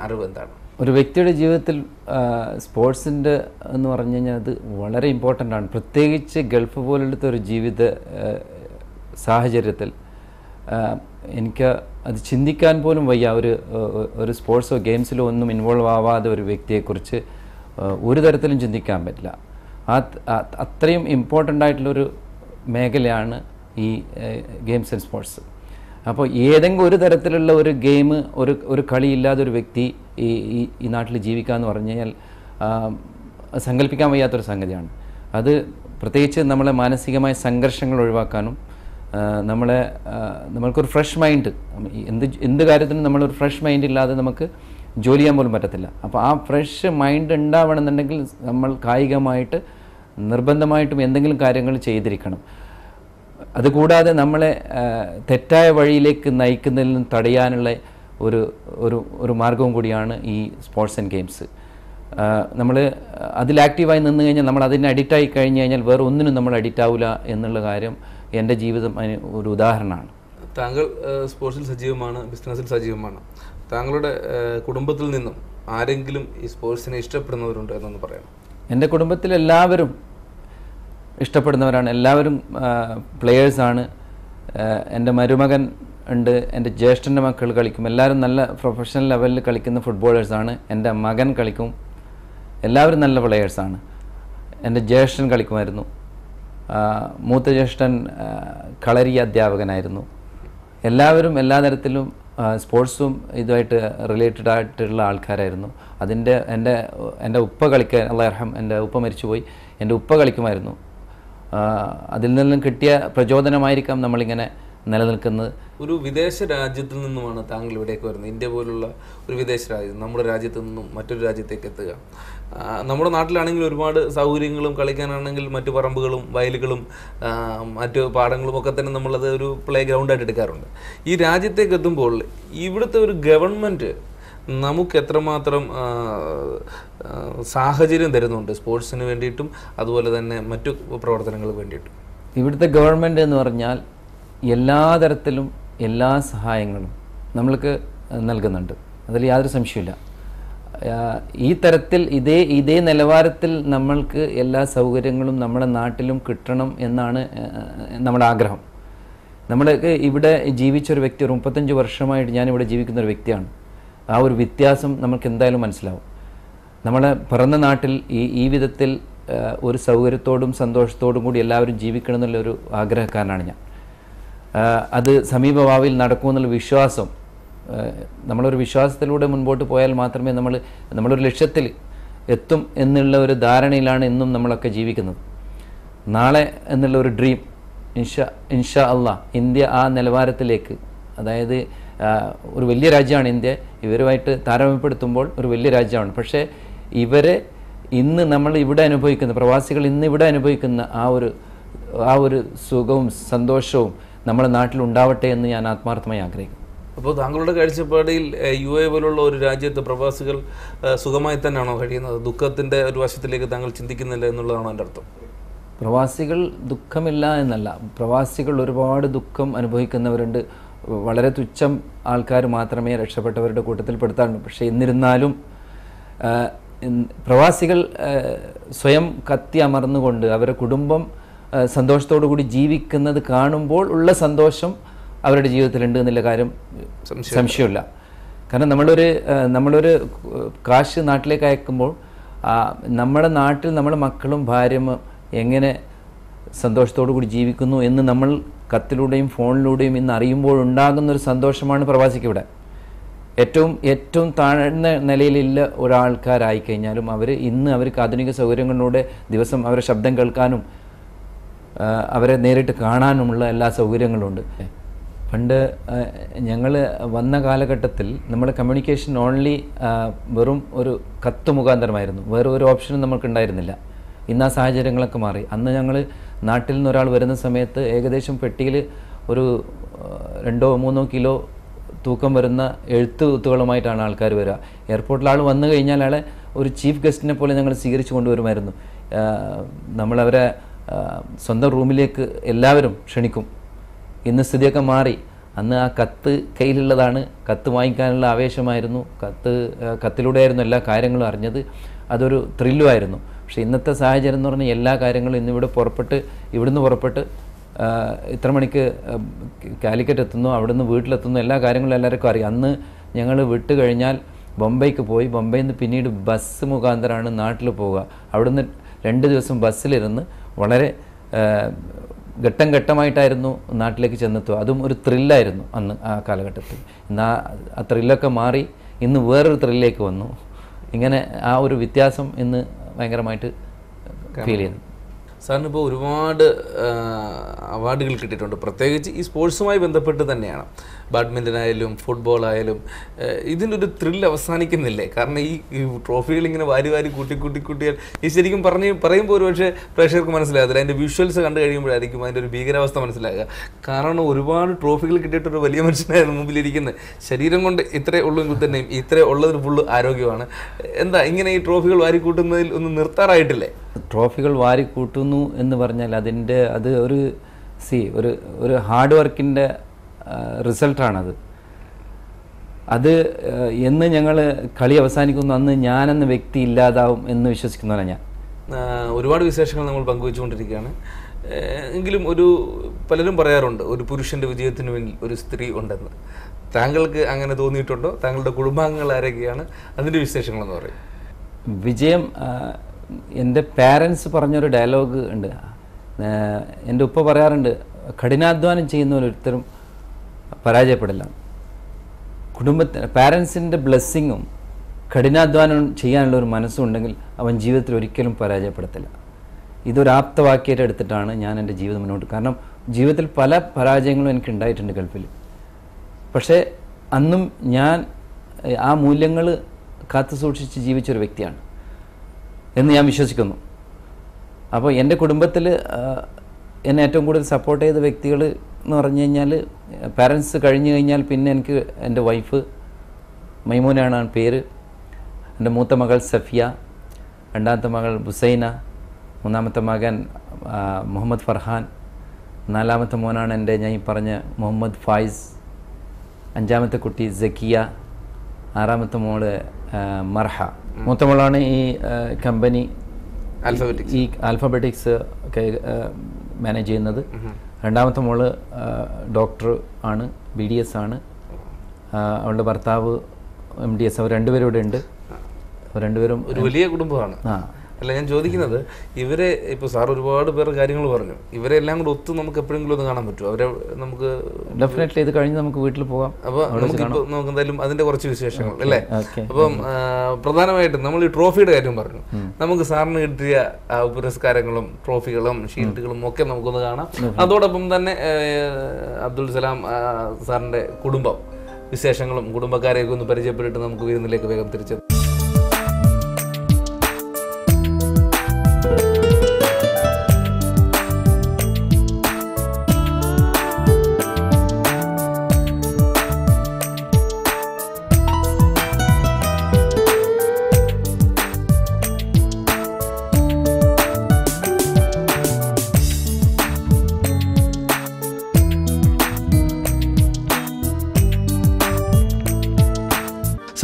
അറിവ് എന്താണ്? ഒരു വ്യക്തിയുടെ ജീവിതത്തിൽ സ്പോർട്സിൻ്റെ എന്ന് പറഞ്ഞു കഴിഞ്ഞാൽ അത് വളരെ ഇമ്പോർട്ടൻ്റ് ആണ്. പ്രത്യേകിച്ച് ഗൾഫ് പോലത്തെ ഒരു ജീവിത സാഹചര്യത്തിൽ എനിക്ക് അത് ചിന്തിക്കാൻ പോലും വയ്യ. ഒരു സ്പോർട്സോ ഗെയിംസിലോ ഒന്നും ഇൻവോൾവ് ആവാതെ ഒരു വ്യക്തിയെക്കുറിച്ച് ഒരു തരത്തിലും ചിന്തിക്കാൻ പറ്റില്ല. അത്രയും ഇമ്പോർട്ടൻ്റ് ആയിട്ടുള്ളൊരു മേഖലയാണ് ഈ ഗെയിംസ് ആൻഡ് സ്പോർട്സ്. അപ്പോൾ ഏതെങ്കിലും ഒരു തരത്തിലുള്ള ഒരു ഗെയിം ഒരു കളിയില്ലാതെ ഒരു വ്യക്തി ഈ നാട്ടിൽ ജീവിക്കുക എന്ന് പറഞ്ഞു കഴിഞ്ഞാൽ സങ്കല്പിക്കാൻ വയ്യാത്തൊരു സംഗതിയാണ്. അത് പ്രത്യേകിച്ച് നമ്മളെ മാനസികമായ സംഘർഷങ്ങൾ ഒഴിവാക്കാനും നമ്മൾക്കൊരു ഫ്രഷ് മൈൻഡ്, എന്ത് കാര്യത്തിനും നമ്മളൊരു ഫ്രഷ് മൈൻഡ് ഇല്ലാതെ നമുക്ക് ജോലി ചെയ്യാൻ പോലും പറ്റത്തില്ല. അപ്പോൾ ആ ഫ്രഷ് മൈൻഡ് ഉണ്ടാവണമെന്നുണ്ടെങ്കിൽ നമ്മൾ കായികമായിട്ട് നിർബന്ധമായിട്ടും എന്തെങ്കിലും കാര്യങ്ങൾ ചെയ്തിരിക്കണം. അതുകൂടാതെ നമ്മളെ തെറ്റായ വഴിയിലേക്ക് നയിക്കുന്നതിൽ നിന്ന് തടയാനുള്ള ഒരു മാർഗവും കൂടിയാണ് ഈ സ്പോർട്സ് ആൻഡ് ഗെയിംസ്. നമ്മൾ അതിൽ ആക്റ്റീവായി നിന്ന് കഴിഞ്ഞാൽ, നമ്മൾ അതിന് അഡിക്റ്റായി കഴിഞ്ഞ് കഴിഞ്ഞാൽ വേറെ ഒന്നിനും നമ്മൾ അഡിക്റ്റ് ആവില്ല എന്നുള്ള കാര്യം എൻ്റെ ജീവിതം അതിന് ഒരു ഉദാഹരണമാണ്. താങ്കൾ സ്പോർട്സിൽ സജീവമാണ്, ബിസിനസ്സിൽ സജീവമാണ്. താങ്കളുടെ കുടുംബത്തിൽ നിന്നും ആരെങ്കിലും ഈ സ്പോർട്സിനെ ഇഷ്ടപ്പെടുന്നവരുണ്ടോ എന്നൊന്ന് പറയാം? എൻ്റെ കുടുംബത്തിൽ എല്ലാവരും ഇഷ്ടപ്പെടുന്നവരാണ്, എല്ലാവരും പ്ലെയേഴ്സാണ്. എൻ്റെ മരുമകൻ ഉണ്ട്, എൻ്റെ ജ്യേഷ്ഠൻ്റെ മക്കൾ കളിക്കും, എല്ലാവരും നല്ല പ്രൊഫഷണൽ ലെവലിൽ കളിക്കുന്ന ഫുട്ബോളേഴ്സാണ്. എൻ്റെ മകൻ കളിക്കും, എല്ലാവരും നല്ല പ്ലെയേഴ്സാണ്. എൻ്റെ ജ്യേഷ്ഠൻ കളിക്കുമായിരുന്നു, മൂത്ത ജ്യേഷ്ഠൻ കളരി അധ്യാപകനായിരുന്നു. എല്ലാവരും എല്ലാ തരത്തിലും സ്പോർട്സും ഇതുമായിട്ട് റിലേറ്റഡ് ആയിട്ടുള്ള ആൾക്കാരായിരുന്നു. എൻ്റെ ഉപ്പ കളിക്കാൻ, അല്ലാഹു യർഹം, എൻ്റെ ഉപ്പ മരിച്ചുപോയി, എൻ്റെ ഉപ്പ കളിക്കുമായിരുന്നു. അതിൽ നിന്നും കിട്ടിയ പ്രചോദനമായിരിക്കാം നമ്മളിങ്ങനെ നിലനിൽക്കുന്നത്. ഒരു വിദേശ രാജ്യത്തിൽ നിന്നുമാണ് താങ്കൾ ഇവിടേക്ക് വരുന്നത്. ഇന്ത്യ പോലുള്ള ഒരു വിദേശ രാജ്യം, നമ്മുടെ രാജ്യത്തു നിന്നും മറ്റൊരു രാജ്യത്തേക്ക് എത്തുക. നമ്മുടെ നാട്ടിലാണെങ്കിൽ ഒരുപാട് സൗകര്യങ്ങളും, കളിക്കാനാണെങ്കിൽ മറ്റു പറമ്പുകളും വയലുകളും മറ്റു പാടങ്ങളും ഒക്കെ തന്നെ നമ്മളത് ഒരു പ്ലേ ഗ്രൗണ്ടായിട്ട് എടുക്കാറുണ്ട്. ഈ രാജ്യത്തേക്ക് എത്തുമ്പോൾ ഇവിടുത്തെ ഒരു ഗവൺമെൻറ് നമുക്ക് എത്രമാത്രം സാഹചര്യം തരുന്നുണ്ട് സ്പോർട്സിന് വേണ്ടിയിട്ടും അതുപോലെ തന്നെ മറ്റു പ്രവർത്തനങ്ങൾക്ക് വേണ്ടിയിട്ടും? ഇവിടുത്തെ ഗവൺമെൻറ് എന്ന് പറഞ്ഞാൽ എല്ലാ തരത്തിലും എല്ലാ സഹായങ്ങളും നമ്മൾക്ക് നൽകുന്നുണ്ട്, അതിൽ യാതൊരു സംശയമില്ല. ഈ തരത്തിൽ ഇതേ നിലവാരത്തിൽ നമ്മൾക്ക് എല്ലാ സൗകര്യങ്ങളും നമ്മുടെ നാട്ടിലും കിട്ടണം എന്നാണ് നമ്മുടെ ആഗ്രഹം. നമ്മളൊക്കെ ഇവിടെ ജീവിച്ചൊരു വ്യക്തി, ഒരു 35 വർഷമായിട്ട് ഞാനിവിടെ ജീവിക്കുന്ന ഒരു വ്യക്തിയാണ്. ആ ഒരു വ്യത്യാസം നമുക്ക് എന്തായാലും മനസ്സിലാവും. നമ്മളെ പിറന്ന നാട്ടിൽ ഈ വിധത്തിൽ ഒരു സൗകര്യത്തോടും സന്തോഷത്തോടും കൂടി എല്ലാവരും ജീവിക്കണം എന്നുള്ളൊരു ആഗ്രഹക്കാരനാണ് ഞാൻ. അത് സമീപഭാവിയിൽ നടക്കുമെന്നുള്ള വിശ്വാസം, നമ്മളൊരു വിശ്വാസത്തിലൂടെ മുൻപോട്ട് പോയാൽ മാത്രമേ നമ്മളൊരു ലക്ഷ്യത്തിൽ എത്തും എന്നുള്ള ഒരു ധാരണയിലാണ് ഇന്നും നമ്മളൊക്കെ ജീവിക്കുന്നത്. നാളെ എന്നുള്ള ഒരു ഡ്രീം, ഇൻഷാ അള്ളാഹ് ഇന്ത്യ ആ നിലവാരത്തിലേക്ക്, അതായത് ഒരു വലിയ രാജ്യമാണ് ഇന്ത്യ, ഇവരുമായിട്ട് താരതമ്യപ്പെടുത്തുമ്പോൾ ഒരു വലിയ രാജ്യമാണ്. പക്ഷേ ഇവരെ ഇന്ന് നമ്മൾ ഇവിടെ അനുഭവിക്കുന്ന, പ്രവാസികൾ ഇന്ന് ഇവിടെ അനുഭവിക്കുന്ന ആ ഒരു സുഖവും സന്തോഷവും നമ്മുടെ നാട്ടിലുണ്ടാവട്ടെ എന്ന് ഞാൻ ആത്മാർത്ഥമായി ആഗ്രഹിക്കുന്നു. അപ്പോൾ താങ്കളുടെ കാഴ്ചപ്പാടിൽ UAE പോലുള്ള ഒരു രാജ്യത്ത് പ്രവാസികൾ സുഖമായി തന്നെയാണോ കഴിയുന്നത്? ദുഃഖത്തിൻ്റെ ഒരു വശത്തിലേക്ക് താങ്കൾ ചിന്തിക്കുന്നില്ല എന്നുള്ളതാണോ എൻ്റെ അർത്ഥം? പ്രവാസികൾ ദുഃഖമില്ല എന്നല്ല, പ്രവാസികൾ ഒരുപാട് ദുഃഖം അനുഭവിക്കുന്നവരുണ്ട്. വളരെ തുച്ഛം ആൾക്കാർ മാത്രമേ രക്ഷപ്പെട്ടവരുടെ കൂട്ടത്തിൽ പെടുത്താറുള്ളൂ. പക്ഷേ എന്നിരുന്നാലും പ്രവാസികൾ സ്വയം കത്തി അമർന്നുകൊണ്ട് അവരുടെ കുടുംബം സന്തോഷത്തോടു കൂടി ജീവിക്കുന്നത് കാണുമ്പോൾ ഉള്ള സന്തോഷം അവരുടെ ജീവിതത്തിലുണ്ട് എന്നുള്ള കാര്യം സംശയമില്ല. കാരണം നമ്മളൊരു കാശ് നാട്ടിലേക്ക് അയക്കുമ്പോൾ നമ്മുടെ നാട്ടിൽ നമ്മുടെ മക്കളും ഭാര്യയും എങ്ങനെ സന്തോഷത്തോടു കൂടി ജീവിക്കുന്നു എന്ന് നമ്മൾ കത്തിലൂടെയും ഫോണിലൂടെയും ഇന്ന് അറിയുമ്പോൾ ഉണ്ടാകുന്നൊരു സന്തോഷമാണ് പ്രവാസിക്ക് ഇവിടെ. ഏറ്റവും താഴ്ന്ന നിലയിലുള്ള ഒരാൾക്കാരായിക്കഴിഞ്ഞാലും അവർക്ക് ആധുനിക സൗകര്യങ്ങളിലൂടെ ദിവസം അവരുടെ ശബ്ദം കേൾക്കാനും അവരെ നേരിട്ട് കാണാനുമുള്ള എല്ലാ സൗകര്യങ്ങളുണ്ട്. പണ്ട് ഞങ്ങൾ വന്ന കാലഘട്ടത്തിൽ നമ്മുടെ കമ്മ്യൂണിക്കേഷൻ ഓൺലി വെറും ഒരു കത്ത് മുഖാന്തരമായിരുന്നു, വേറെ ഒരു ഓപ്ഷനും നമുക്കുണ്ടായിരുന്നില്ല. ഇന്ന് ആ സാഹചര്യങ്ങളൊക്കെ മാറി. അന്ന് ഞങ്ങൾ നാട്ടിൽ നിന്ന് ഒരാൾ വരുന്ന സമയത്ത് ഏകദേശം പെട്ടിയിൽ ഒരു 2-3 കിലോ തൂക്കം വരുന്ന എഴുത്തുകളുമായിട്ടാണ് ആൾക്കാർ വരിക. എയർപോർട്ടിൽ ആൾ വന്നു കഴിഞ്ഞാൽ ആളെ ഒരു ചീഫ് ഗസ്റ്റിനെ പോലെ ഞങ്ങൾ സ്വീകരിച്ചു കൊണ്ടുവരുമായിരുന്നു. നമ്മളവരെ സ്വന്തം റൂമിലേക്ക് എല്ലാവരും ക്ഷണിക്കും. ഇന്ന് സ്ഥിതിയൊക്കെ മാറി. അന്ന് ആ കത്ത് കയ്യിലുള്ളതാണ്, കത്ത് വാങ്ങിക്കാനുള്ള ആവേശമായിരുന്നു, കത്തിലൂടെയായിരുന്നു എല്ലാ കാര്യങ്ങളും അറിഞ്ഞത്. അതൊരു ത്രില്ലുമായിരുന്നു. പക്ഷേ ഇന്നത്തെ സാഹചര്യം എന്ന് പറഞ്ഞാൽ എല്ലാ കാര്യങ്ങളും ഇവിടുന്ന് പുറപ്പെട്ട് ഇത്ര മണിക്ക് കാലിക്കറ്റ് എത്തുന്നു, അവിടുന്ന് വീട്ടിലെത്തുന്നു, എല്ലാ കാര്യങ്ങളും എല്ലാവർക്കും അറിയാം. അന്ന് ഞങ്ങൾ വിട്ട് കഴിഞ്ഞാൽ ബൊംബൈക്ക് പോയി, ബൊംബൈയിൽ നിന്ന് പിന്നീട് ബസ് മുഖാന്തരമാണ് നാട്ടിൽ പോവുക. അവിടുന്ന് 2 ദിവസം ബസ്സിലിരുന്ന് വളരെ ഘട്ടം ഘട്ടമായിട്ടായിരുന്നു നാട്ടിലേക്ക് ചെന്നെത്തുക. അതും ഒരു ത്രില്ലായിരുന്നു അന്ന് ആ കാലഘട്ടത്തിൽ. ഇന്ന് ആ ത്രില്ലൊക്കെ മാറി ഇന്ന് വേറൊരു ത്രില്ലിലേക്ക് വന്നു. ഇങ്ങനെ ആ ഒരു വ്യത്യാസം ഇന്ന് ഭയങ്കരമായിട്ട് ഫീൽ ചെയ്യുന്നു. സാറിന് ഇപ്പോൾ ഒരുപാട് അവാർഡുകൾ കിട്ടിയിട്ടുണ്ട്, പ്രത്യേകിച്ച് ഈ സ്പോർട്സുമായി ബന്ധപ്പെട്ട് തന്നെയാണ്. ബാഡ്മിൻ്റൺ ആയാലും ഫുട്ബോൾ ആയാലും ഇതിൻ്റെ ഒരു ത്രില്ല് അവസാനിക്കുന്നില്ലേ? കാരണം ഈ ട്രോഫികൾ ഇങ്ങനെ വാരി കൂട്ടിയാൽ ഈ ശരിക്കും പറയുമ്പോൾ ഒരു പക്ഷേ പ്രേക്ഷകർക്ക് മനസ്സിലാകത്തില്ല. അതിൻ്റെ വിഷ്വൽസ് കണ്ടു കഴിയുമ്പോഴായിരിക്കും അതിൻ്റെ ഒരു ഭീകരാവസ്ഥ മനസ്സിലാകുക. കാരണം ഒരുപാട് ട്രോഫികൾ കിട്ടിയിട്ടൊരു വലിയ മനുഷ്യനായിരുന്നു മുമ്പിലിരിക്കുന്നത്. ശരീരം കൊണ്ട് ഇത്രേ ഉള്ളെങ്കിൽ തന്നെയും ഇത്രേ ഉള്ളതിന് ഫുള്ള് ആരോഗ്യമാണ്. എന്താ ഇങ്ങനെ ഈ ട്രോഫികൾ വാരി കൂട്ടുന്നതിൽ ഒന്നും നിർത്താറായിട്ടില്ലേ? ട്രോഫികൾ വാരി കൂട്ടുന്നു എന്ന് പറഞ്ഞാൽ അത് ഒരു ഹാർഡ് വർക്കിൻ്റെ റിസൾട്ടാണത്. അത് എന്ന് ഞങ്ങൾ കളി അവസാനിക്കുന്നു അന്ന് ഞാനെന്ന വ്യക്തി ഇല്ലാതാവും എന്ന് വിശ്വസിക്കുന്നവരാണ് ഞാൻ. ഒരുപാട് വിശേഷങ്ങൾ നമ്മൾ പങ്കുവെച്ചുകൊണ്ടിരിക്കുകയാണ്. എങ്കിലും പലരും പറയാറുണ്ട് ഒരു പുരുഷൻ്റെ വിജയത്തിന് പിന്നിൽ ഒരു സ്ത്രീ ഉണ്ടെന്ന്. താങ്കൾക്ക് അങ്ങനെ തോന്നിയിട്ടുണ്ടോ? താങ്കളുടെ കുടുംബാംഗങ്ങൾ ആരൊക്കെയാണ്? അതിൻ്റെ വിശേഷങ്ങളെന്ന് പറയും. വിജയം എൻ്റെ പാരൻസ് പറഞ്ഞൊരു ഡയലോഗ് ഉണ്ട്. എൻ്റെ ഉപ്പ പറയാറുണ്ട്, കഠിനാധ്വാനം ചെയ്യുന്നവരൊരുത്തരും പരാജയപ്പെടില്ല. പാരൻസിൻ്റെ ബ്ലെസ്സിങ്ങും കഠിനാധ്വാനം ചെയ്യാനുള്ള ഒരു മനസ്സും ഉണ്ടെങ്കിൽ അവൻ ജീവിതത്തിൽ ഒരിക്കലും പരാജയപ്പെടത്തില്ല. ഇതൊരു ആപ്തവാക്യമായിട്ട് എടുത്തിട്ടാണ് ഞാൻ എൻ്റെ ജീവിതം മുന്നോട്ട്. കാരണം ജീവിതത്തിൽ പല പരാജയങ്ങളും എനിക്ക് ഉണ്ടായിട്ടുണ്ട് ഗൾഫിൽ. പക്ഷേ അന്നും ഞാൻ ആ മൂല്യങ്ങൾ കാത്തു സൂക്ഷിച്ച് ജീവിച്ചൊരു വ്യക്തിയാണ് എന്ന് ഞാൻ വിശ്വസിക്കുന്നു. അപ്പോൾ എൻ്റെ കുടുംബത്തിൽ എന്നെ ഏറ്റവും കൂടുതൽ സപ്പോർട്ട് ചെയ്ത വ്യക്തികൾ എന്ന് പറഞ്ഞു കഴിഞ്ഞാൽ പാരൻസ് കഴിഞ്ഞു കഴിഞ്ഞാൽ പിന്നെ എനിക്ക് എൻ്റെ വൈഫ് മൈമൂനാണ് പേര്, എൻ്റെ മൂത്ത മകൾ സഫിയ, രണ്ടാമത്തെ മകൾ ബുസൈന, മൂന്നാമത്തെ മകൻ മുഹമ്മദ് ഫർഹാൻ, നാലാമത്തെ മോനാണ് എൻ്റെ ഞാൻ ഈ പറഞ്ഞ മുഹമ്മദ് ഫായിസ്, അഞ്ചാമത്തെ കുട്ടി സക്കിയ, ആറാമത്തെ മോള് മർഹ. മൂത്ത മോളാണ് ഈ കമ്പനി ഈ ആൽഫബറ്റിക്സ് ഒക്കെ മാനേജ് ചെയ്യുന്നത്. രണ്ടാമത്തെ മോള് ഡോക്ടർ ആണ്, BDS ആണ്. അവളുടെ ഭർത്താവ് MDS. അവർ രണ്ടുപേരും ഇവിടെ ഉണ്ട്. രണ്ടുപേരും ഒരു വലിയ കുടുംബമാണ്. അല്ല, ഞാൻ ചോദിക്കുന്നത്, ഇവരെ ഇപ്പോൾ സാർ ഒരുപാട് പേർ കാര്യങ്ങൾ പറഞ്ഞു, ഇവരെ എല്ലാം കൂടെ ഒത്ത് നമുക്ക് എപ്പോഴെങ്കിലും ഒന്ന് കാണാൻ പറ്റുമോ? അവരെ നമുക്ക് ഡെഫിനറ്റ്ലി ഇത് കഴിഞ്ഞ് നമുക്ക് വീട്ടിൽ പോകാം. അപ്പോൾ നമുക്ക് എന്തായാലും അതിൻ്റെ കുറച്ച് വിശേഷങ്ങൾ അല്ലേ. അപ്പം പ്രധാനമായിട്ടും നമ്മൾ ഈ ട്രോഫിയുടെ കാര്യം പറഞ്ഞു. നമുക്ക് സാറിന് കിട്ടിയ പുരസ്കാരങ്ങളും ട്രോഫികളും ഷീൽഡുകളും ഒക്കെ നമുക്കൊന്ന് കാണാം. അതോടൊപ്പം തന്നെ അബ്ദുൽ സലാം സാറിൻ്റെ കുടുംബം വിശേഷങ്ങളും കുടുംബക്കാരെയൊക്കെ ഒന്ന് പരിചയപ്പെട്ടിട്ട് നമുക്ക് വിരുന്നിലേക്ക് വേഗം തിരിച്ചെത്തും.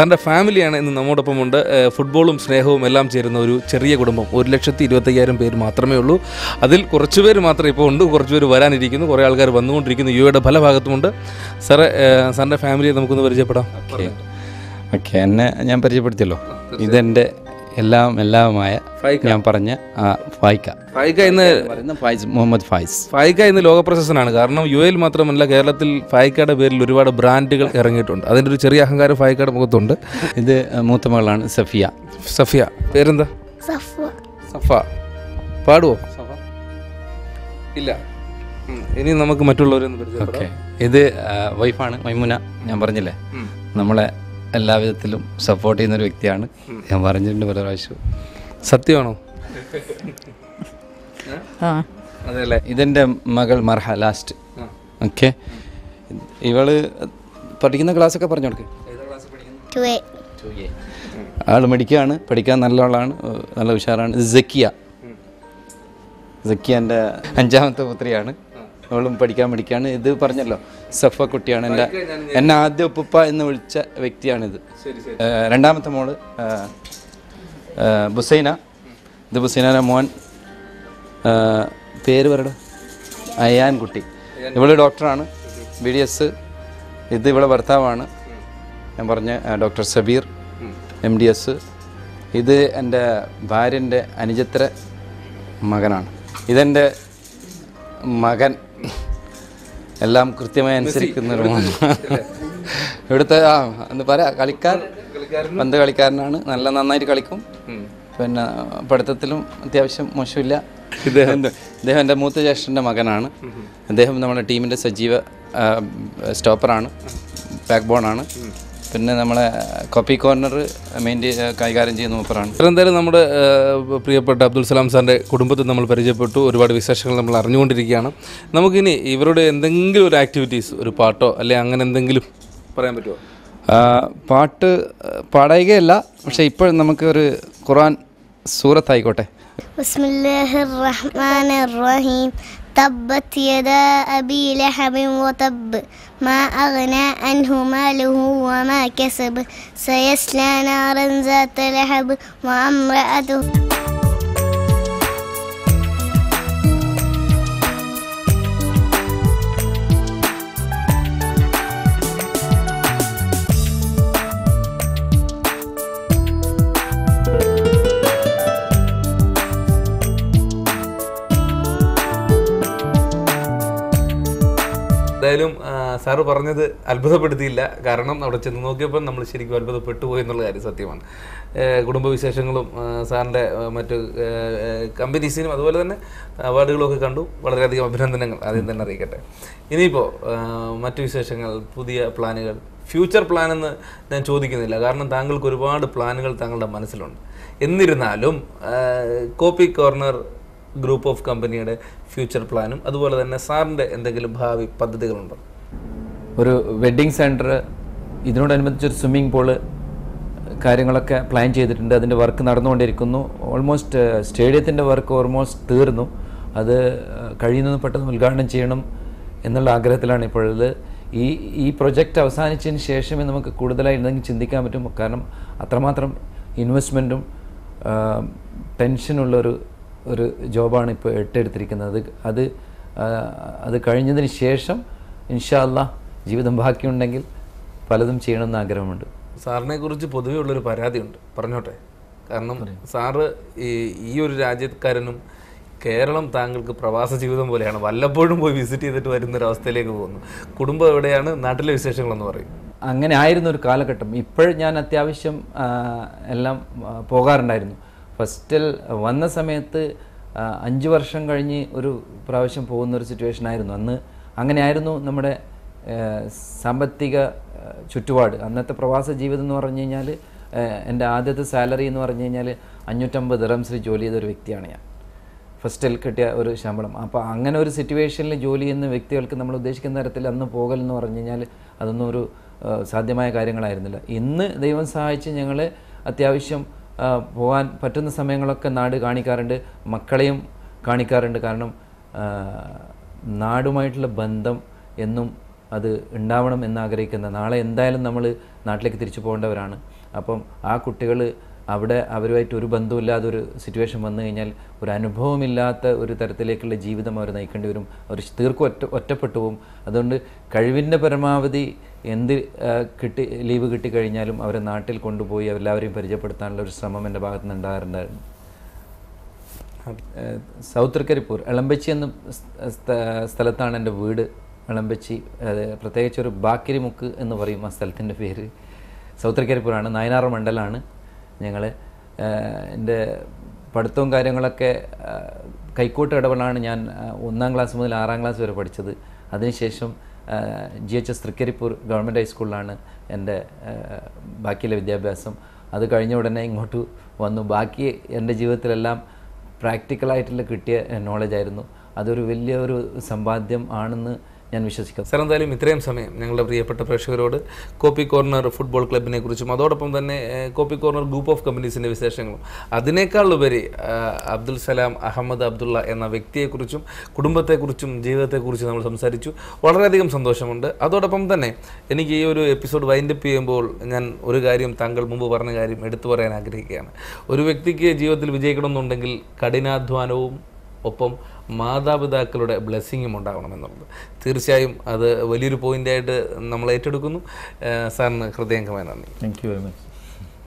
സാറിൻ്റെ ഫാമിലിയാണ് ഇന്ന് നമ്മോടൊപ്പം ഉണ്ട്. ഫുട്ബോളും സ്നേഹവും എല്ലാം ചേരുന്ന ഒരു ചെറിയ കുടുംബം. 1,25,000 പേര് മാത്രമേ ഉള്ളൂ. അതിൽ കുറച്ച് പേര് മാത്രമേ ഇപ്പോൾ ഉണ്ട്, കുറച്ച് പേര് വരാനിരിക്കുന്നു, കുറേ ആൾക്കാർ വന്നുകൊണ്ടിരിക്കുന്നു. യുടെ പല ഭാഗത്തുമുണ്ട്. സാറേ, സാറിൻ്റെ ഫാമിലിയെ നമുക്കൊന്ന് പരിചയപ്പെടാം. ഓക്കെ, എന്നെ ഞാൻ പരിചയപ്പെടുത്തിയല്ലോ. ഇതെൻ്റെ എല്ലാമായ ഞാൻ പറഞ്ഞ ഫായിക്ക മുഹമ്മദ് ഫായിസ്. ഫായിക്ക ഇന്ന് ലോകപ്രശസ്തനാണ്. കാരണം യുഎയിൽ മാത്രമല്ല, കേരളത്തിൽ ഫായിക്കയുടെ പേരിൽ ഒരുപാട് ബ്രാൻഡുകൾ ഇറങ്ങിയിട്ടുണ്ട്. അതിൻ്റെ ഒരു ചെറിയ അഹങ്കാരം ഫായിക്കയുടെ മുഖത്തുണ്ട്. ഇത് മൂത്ത മകളാണ് സഫിയ. പേരെന്താ? സഫ. പാടുവോ? ഇല്ല. ഇനി നമുക്ക് മറ്റുള്ളവരൊന്ന് പരിചയപ്പെടാം. ഇത് വൈഫാണ് മൈമുന. ഞാൻ പറഞ്ഞില്ലേ, നമ്മളെ എല്ലാവിധത്തിലും സപ്പോർട്ട് ചെയ്യുന്നൊരു വ്യക്തിയാണ്. ഞാൻ പറഞ്ഞിട്ടുണ്ട് പല പ്രാവശ്യം. സത്യമാണോ? അതെല്ലേ. ഇതെൻ്റെ മകൾ മർഹ ലാസ്റ്റ്. ഓക്കെ, ഇവള് പഠിക്കുന്ന ക്ലാസ്സൊക്കെ പറഞ്ഞു കൊടുക്ക്. ആൾ മിടിക്കുകയാണ്, പഠിക്കാൻ നല്ല ആളാണ്, നല്ല ഉഷാറാണ്. സക്കിയ എൻ്റെ 5ാമത്തെ പുത്രിയാണ്. അവളും പഠിക്കാൻ പഠിക്കുകയാണ്. ഇത് പറഞ്ഞല്ലോ, സഫ കുട്ടിയാണ്. എന്നെ ആദ്യ ഉപ്പുപ്പ എന്ന് വിളിച്ച വ്യക്തിയാണിത്. 2ാമത്തെ മോള് ബുസൈന. ഇത് ബുസൈന മോൻ. പേര് പറയട. അയാൻ കുട്ടി. ഇവള് ഡോക്ടറാണ്, BDS. ഇത് ഇവളെ ഭർത്താവാണ്, ഞാൻ പറഞ്ഞ ഡോക്ടർ സബീർ, MDS. ഇത് എൻ്റെ ഭാര്യൻ്റെ അനുജത്ര മകനാണ്. ഇതെൻ്റെ മകൻ. എല്ലാം കൃത്യമായി അനുസരിക്കുന്നൊരു ഇവിടുത്തെ എന്ന് പറയാം, പന്ത് കളിക്കാരനാണ്. നന്നായിട്ട് കളിക്കും. പിന്നെ പഠിത്തത്തിലും അത്യാവശ്യം മോശമില്ല. ഇദ്ദേഹം എൻ്റെ മൂത്ത ജ്യേഷ്ഠൻ്റെ മകനാണ്. അദ്ദേഹം നമ്മുടെ ടീമിൻ്റെ സജീവ സ്റ്റോപ്പറാണ്, ബാക്ക് ബോണാണ്. പിന്നെ നമ്മളെ കോപ്പി കോർണർ കൈകാര്യം ചെയ്യുന്ന മൂപ്പറാണ്. എന്തായാലും നമ്മുടെ പ്രിയപ്പെട്ട അബ്ദുൽ സലാം സാറിൻ്റെ കുടുംബത്തിൽ നമ്മൾ പരിചയപ്പെട്ടു. ഒരുപാട് വിശേഷങ്ങൾ നമ്മൾ അറിഞ്ഞുകൊണ്ടിരിക്കുകയാണ്. നമുക്കിനി ഇവരുടെ എന്തെങ്കിലും ഒരു ആക്ടിവിറ്റീസ്, ഒരു പാട്ടോ അല്ലെ അങ്ങനെ എന്തെങ്കിലും പറയാൻ പറ്റുമോ? പാട്ട് പാടുകയല്ല, പക്ഷേ ഇപ്പോൾ നമുക്ക് ഒരു ഖുർആൻ സൂറത്തായിക്കോട്ടെ. ബിസ്മില്ലാഹിർ റഹ്മാനിർ റഹീം. تبت يدا أبي لهب وتب ما أغنى عنه ماله وما كسب سيصلى نارا ذات لهب وامرأته എന്തായാലും സാറ് പറഞ്ഞത് അത്ഭുതപ്പെടുത്തിയില്ല. കാരണം അവിടെ ചെന്ന് നോക്കിയപ്പോൾ നമ്മൾ ശരിക്കും അത്ഭുതപ്പെട്ടു പോയി എന്നുള്ള കാര്യം സത്യമാണ്. കുടുംബവിശേഷങ്ങളും സാറിൻ്റെ മറ്റ് കമ്പനീസിനും അതുപോലെ തന്നെ അവാർഡുകളൊക്കെ കണ്ടു. വളരെയധികം അഭിനന്ദനങ്ങൾ ആദ്യം തന്നെ അറിയിക്കട്ടെ. ഇനിയിപ്പോൾ മറ്റു വിശേഷങ്ങൾ, പുതിയ പ്ലാനുകൾ, ഫ്യൂച്ചർ പ്ലാൻ എന്ന് ഞാൻ ചോദിക്കുന്നില്ല. കാരണം താങ്കൾക്ക് ഒരുപാട് പ്ലാനുകൾ താങ്കളുടെ മനസ്സിലുണ്ട്. എന്നിരുന്നാലും കോപ്പി കോർണർ ഗ്രൂപ്പ് ഓഫ് കമ്പനിയുടെ ഫ്യൂച്ചർ പ്ലാനും അതുപോലെ തന്നെ സാറിൻ്റെ എന്തെങ്കിലും ഭാവി പദ്ധതികളുണ്ടോ? ഒരു വെഡ്ഡിങ് സെൻറ്റർ, ഇതിനോടനുബന്ധിച്ചൊരു സ്വിമ്മിംഗ് പൂള്, കാര്യങ്ങളൊക്കെ പ്ലാൻ ചെയ്തിട്ടുണ്ട്. അതിൻ്റെ വർക്ക് നടന്നുകൊണ്ടിരിക്കുന്നു. ഓൾമോസ്റ്റ് സ്റ്റേഡിയത്തിൻ്റെ വർക്ക് ഓൾമോസ്റ്റ് തീർന്നു. അത് കഴിയുന്നത് പെട്ടെന്ന് ഉദ്ഘാടനം ചെയ്യണം എന്നുള്ള ആഗ്രഹത്തിലാണ് ഇപ്പോഴത്. ഈ പ്രൊജക്റ്റ് അവസാനിച്ചതിന് ശേഷമേ നമുക്ക് കൂടുതലായി എന്തെങ്കിലും ചിന്തിക്കാൻ പറ്റും. കാരണം അത്രമാത്രം ഇൻവെസ്റ്റ്മെൻറ്റും ടെൻഷനുള്ളൊരു ജോബാണ് ഇപ്പോൾ ഏറ്റെടുത്തിരിക്കുന്നത്. അത് കഴിഞ്ഞതിന് ശേഷം ഇൻഷാ അല്ലാഹ് ജീവിതം ബാക്കിയുണ്ടെങ്കിൽ പലതും ചെയ്യണമെന്ന് ആഗ്രഹമുണ്ട്. സാറിനെ കുറിച്ച് പൊതുവെ ഉള്ളൊരു പരാതിയുണ്ട്, പറഞ്ഞോട്ടെ. കാരണം സാറ് ഈ ഒരു രാജ്യക്കാരനും കേരളം താങ്കൾക്ക് പ്രവാസ ജീവിതം പോലെയാണ്. വല്ലപ്പോഴും പോയി വിസിറ്റ് ചെയ്തിട്ട് വരുന്നൊരവസ്ഥയിലേക്ക് പോകുന്നു. കുടുംബം എവിടെയാണ്, നാട്ടിലെ വിശേഷങ്ങളെന്ന് പറയും. അങ്ങനെ ആയിരുന്ന ഒരു കാലഘട്ടം. ഇപ്പോൾ ഞാൻ അത്യാവശ്യം എല്ലാം പോകാറുണ്ടായിരുന്നു. ഫസ്റ്റിൽ വന്ന സമയത്ത് 5 വർഷം കഴിഞ്ഞ് ഒരു പ്രാവശ്യം പോകുന്നൊരു സിറ്റുവേഷനായിരുന്നു. അന്ന് അങ്ങനെയായിരുന്നു നമ്മുടെ സാമ്പത്തിക ചുറ്റുപാട്. അന്നത്തെ പ്രവാസ ജീവിതം എന്ന് പറഞ്ഞു കഴിഞ്ഞാൽ, എൻ്റെ ആദ്യത്തെ സാലറി എന്ന് പറഞ്ഞു കഴിഞ്ഞാൽ 550 ദിർഹംസിൽ ജോലി ചെയ്തൊരു വ്യക്തിയാണ് ഞാൻ. ഫസ്റ്റിൽ കിട്ടിയ ഒരു ശമ്പളം. അപ്പോൾ അങ്ങനെ ഒരു സിറ്റുവേഷനിൽ ജോലി ചെയ്യുന്ന വ്യക്തികൾക്ക് നമ്മൾ ഉദ്ദേശിക്കുന്ന തരത്തിൽ അന്ന് പോകലെന്ന് പറഞ്ഞു കഴിഞ്ഞാൽ അതൊന്നും ഒരു സാധ്യമായ കാര്യങ്ങളായിരുന്നില്ല. ഇന്ന് ദൈവം സഹായിച്ച് ഞങ്ങൾ അത്യാവശ്യം പോകാൻ പറ്റുന്ന സമയങ്ങളൊക്കെ നാട് കാണിക്കാറുണ്ട്, മക്കളെയും കാണിക്കാറുണ്ട്. കാരണം നാടുമായിട്ടുള്ള ബന്ധം എന്നും അത് ഉണ്ടാവണം എന്നാഗ്രഹിക്കുന്ന, നാളെ എന്തായാലും നമ്മൾ നാട്ടിലേക്ക് തിരിച്ചു പോകേണ്ടവരാണ്. അപ്പം ആ കുട്ടികൾ അവിടെ അവരുമായിട്ട് ഒരു ബന്ധമില്ലാതെ ഒരു സിറ്റുവേഷൻ വന്നു കഴിഞ്ഞാൽ ഒരു അനുഭവമില്ലാത്ത ഒരു തരത്തിലേക്കുള്ള ജീവിതം അവർ നയിക്കേണ്ടി വരും. അവർ തീർക്കും ഒറ്റപ്പെട്ടു പോകും. അതുകൊണ്ട് കഴിവിൻ്റെ പരമാവധി എന്ത് ലീവ് കിട്ടിക്കഴിഞ്ഞാലും അവരെ നാട്ടിൽ കൊണ്ടുപോയി എല്ലാവരെയും പരിചയപ്പെടുത്താനുള്ള ഒരു ശ്രമം എൻ്റെ ഭാഗത്തു നിന്ന് ഉണ്ടാകാറുണ്ടായിരുന്നു. സൗത്ത് തൃക്കരിപ്പൂർ എളമ്പച്ചി എന്ന സ്ഥലത്താണ് എൻ്റെ വീട്. എളമ്പച്ചി, പ്രത്യേകിച്ച് ഒരു ബാക്കിരിമുക്ക് എന്ന് പറയും ആ സ്ഥലത്തിൻ്റെ പേര്. സൗത്ത് തൃക്കരിപ്പൂരാണ്, നായനാർ മണ്ഡലമാണ്. ഞങ്ങൾ എൻ്റെ പഠിത്തവും കാര്യങ്ങളൊക്കെ കൈക്കോട്ട് ഇടപെടാണ്. ഞാൻ 1ാം ക്ലാസ് മുതൽ 6ാം ക്ലാസ് വരെ പഠിച്ചത്. അതിനുശേഷം GHS തൃക്കരിപ്പൂർ ഗവൺമെൻറ് ഹൈസ്കൂളിലാണ് എൻ്റെ ബാക്കിയുള്ള വിദ്യാഭ്യാസം. അത് കഴിഞ്ഞ ഉടനെ ഇങ്ങോട്ട് വന്നു. ബാക്കി എൻ്റെ ജീവിതത്തിലെല്ലാം പ്രാക്ടിക്കലായിട്ടുള്ള കിട്ടിയ നോളജായിരുന്നു. അതൊരു വലിയൊരു സമ്പാദ്യം ആണെന്ന് ഞാൻ വിശ്വസിക്കുന്നു. സാർ, എന്തായാലും ഇത്രയും സമയം ഞങ്ങളുടെ പ്രിയപ്പെട്ട പ്രേക്ഷകരോട് കോപ്പി കോർണർ ഫുട്ബോൾ ക്ലബിനെ കുറിച്ചും അതോടൊപ്പം തന്നെ കോപ്പി കോർണർ ഗ്രൂപ്പ് ഓഫ് കമ്പനീസിൻ്റെ വിശേഷങ്ങളും അതിനേക്കാളുപരി അബ്ദുൽ സലാം അഹമ്മദ് അബ്ദുള്ള എന്ന വ്യക്തിയെക്കുറിച്ചും കുടുംബത്തെക്കുറിച്ചും ജീവിതത്തെക്കുറിച്ചും നമ്മൾ സംസാരിച്ചു. വളരെയധികം സന്തോഷമുണ്ട്. അതോടൊപ്പം തന്നെ എനിക്ക് ഈ ഒരു എപ്പിസോഡ് വൈൻഡപ്പ് ചെയ്യുമ്പോൾ ഞാൻ ഒരു കാര്യം, താങ്കൾ മുമ്പ് പറഞ്ഞ കാര്യം എടുത്തു പറയാൻ ആഗ്രഹിക്കുകയാണ്. ഒരു വ്യക്തിക്ക് ജീവിതത്തിൽ വിജയിക്കണമെന്നുണ്ടെങ്കിൽ കഠിനാധ്വാനവും ഒപ്പം മാതാപിതാക്കളുടെ ബ്ലെസ്സിങ്ങും ഉണ്ടാവണമെന്നുള്ളത് തീർച്ചയായും അത് വലിയൊരു പോയിൻ്റായിട്ട് നമ്മൾ ഏറ്റെടുക്കുന്നു. സാറിന് ഹൃദയംഗമായ നന്ദി. Thank you very much.